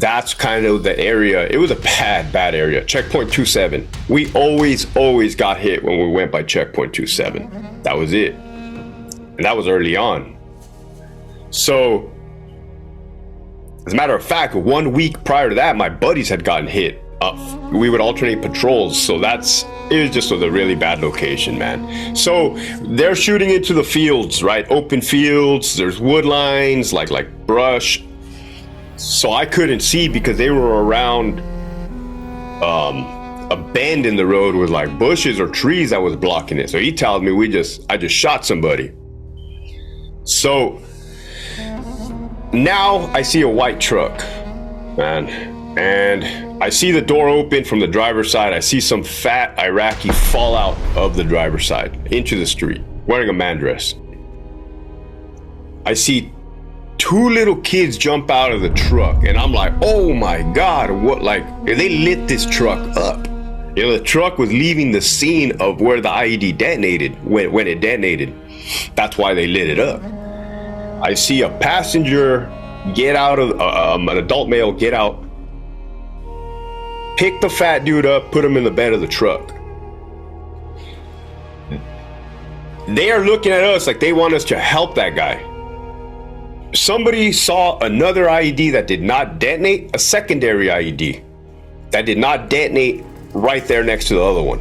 That's kind of the area. It was a bad area. Checkpoint 27. We always got hit when we went by checkpoint 27. That was it. And that was early on. So, as a matter of fact, 1 week prior to that, my buddies had gotten hit. We would alternate patrols. So it was just a really bad location, man. So they're shooting into the fields, right? Open fields. There's wood lines, like brush. So I couldn't see because they were around a bend in the road with like bushes or trees that was blocking it. So he tells me I just shot somebody. So now I see a white truck, man, and I see the door open from the driver's side. I see some fat Iraqi fall out of the driver's side into the street wearing a man dress. I see 2 little kids jump out of the truck, and I'm like, oh my God, what, like, they lit this truck up. You know, the truck was leaving the scene of where the IED detonated when it detonated. That's why they lit it up. I see a passenger get out of, an adult male get out, pick the fat dude up, put him in the bed of the truck. They are looking at us like they want us to help that guy. Somebody saw another IED that did not detonate, a secondary IED that did not detonate right there next to the other one.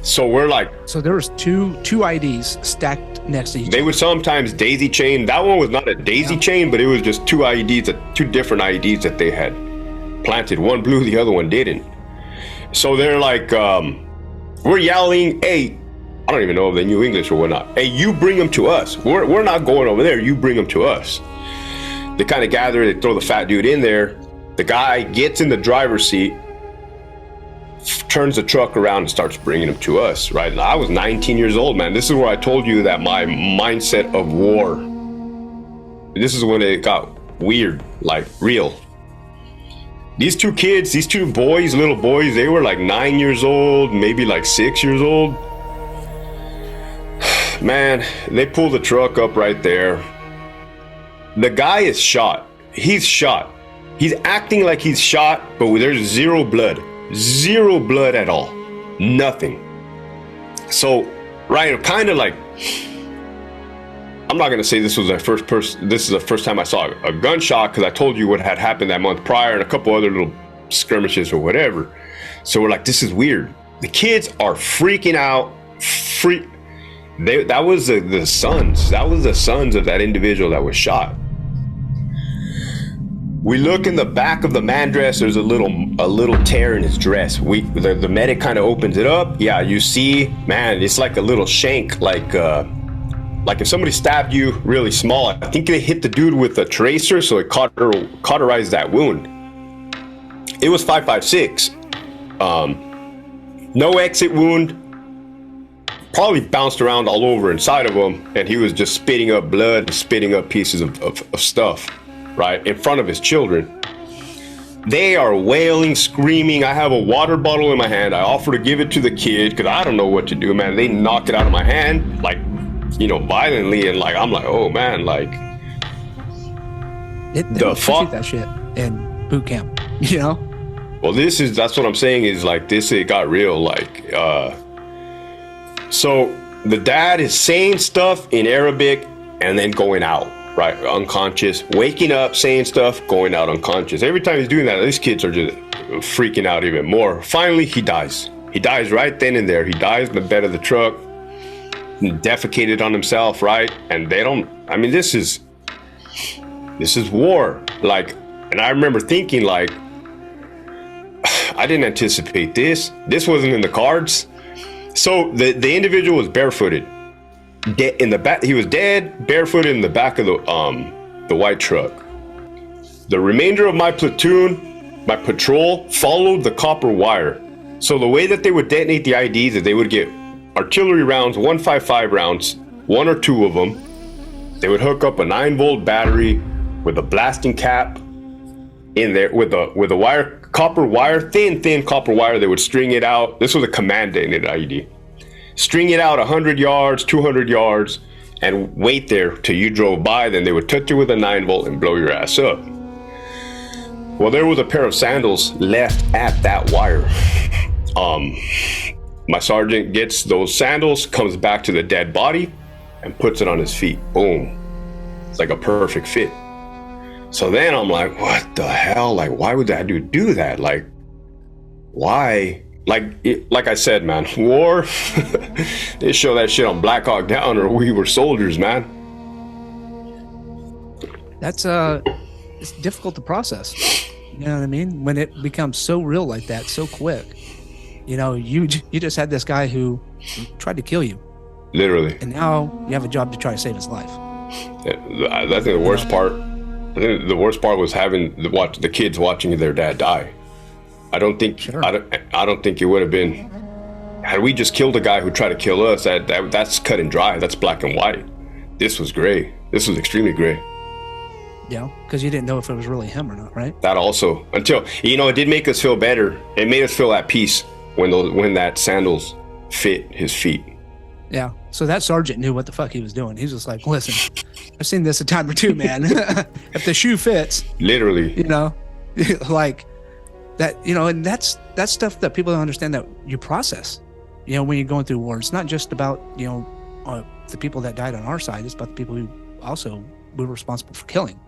So we're like, so there was two IEDs stacked next to each other. They would sometimes daisy chain. That one was not a daisy chain, but it was just two different IEDs that they had planted. One blew, the other one didn't. So they're like, we're yelling, hey, I don't even know if they knew English or whatnot. Hey, you bring them to us. We're not going over there. You bring them to us. They kind of gather, they throw the fat dude in there. The guy gets in the driver's seat, turns the truck around and starts bringing them to us, right? And I was 19 years old, man. This is where I told you that my mindset of war, this is when it got weird, like real. These two kids, these two boys, little boys, they were like 9 years old, maybe like 6 years old. Man, they pull the truck up right there. The guy is shot. He's shot. He's acting like he's shot, but there's zero blood. Zero blood at all. Nothing. So, right, kind of like, I'm not going to say this is the first time I saw a gunshot, because I told you what had happened that month prior and a couple other little skirmishes or whatever. So we're like, this is weird. The kids are freaking out. That was the sons. That was the sons of that individual that was shot. We look in the back of the man dress. There's a little tear in his dress. The medic kind of opens it up. Yeah, you see, man, it's like a little shank, like if somebody stabbed you really small. I think they hit the dude with a tracer, so it cauterized that wound. It was 5.56. No exit wound. Probably bounced around all over inside of him, and he was just spitting up blood, spitting up pieces of stuff, right, in front of his children. They are wailing, screaming. I have a water bottle in my hand. I offer to give it to the kid because I don't know what to do, man. They knock it out of my hand, like, violently, and like I'm like, oh man, like, the fuck that shit in boot camp, Well, that's what I'm saying is like this. It got real, like. So the dad is saying stuff in Arabic and then going out, right? Unconscious, waking up, saying stuff, going out unconscious. Every time he's doing that, these kids are just freaking out even more. Finally, he dies. He dies right then and there. He dies in the bed of the truck, defecated on himself, right? And this is war. Like, and I remember thinking like, I didn't anticipate this. This wasn't in the cards. So the individual was barefooted, dead in the back. He was dead, barefooted in the back of the white truck. The remainder of my platoon, my patrol, followed the copper wire. So the way that they would detonate the IEDs is they would get artillery rounds, 155 rounds, one or two of them. They would hook up a 9-volt battery with a blasting cap in there with a wire. Copper wire, thin copper wire. They would string it out. This was a command detonated IED. String it out 100 yards, 200 yards, and wait there till you drove by. Then they would touch you with a 9-volt and blow your ass up. Well, there was a pair of sandals left at that wire. My sergeant gets those sandals, comes back to the dead body, and puts it on his feet. Boom. It's like a perfect fit. So then I'm like, what the hell? Like, why would that dude do that? Like, why? Like I said, man, war, they show that shit on Black Hawk Down, or We Were Soldiers, man. That's it's difficult to process. You know what I mean? When it becomes so real like that, so quick. You know, you just had this guy who tried to kill you. Literally. And now you have a job to try to save his life. I think the worst part, was having the kids watching their dad die. I don't think it would have been, had we just killed a guy who tried to kill us, that's cut and dry. That's black and white. This was gray. This was extremely gray. Yeah, because you didn't know if it was really him or not, right? That also, until, it did make us feel better. It made us feel at peace when that sandals fit his feet. Yeah. So that sergeant knew what the fuck he was doing. He was just like, listen, I've seen this a time or two, man. If the shoe fits. Literally. Like that, and that's stuff that people don't understand that you process, when you're going through war. It's not just about, the people that died on our side. It's about the people who also we were responsible for killing.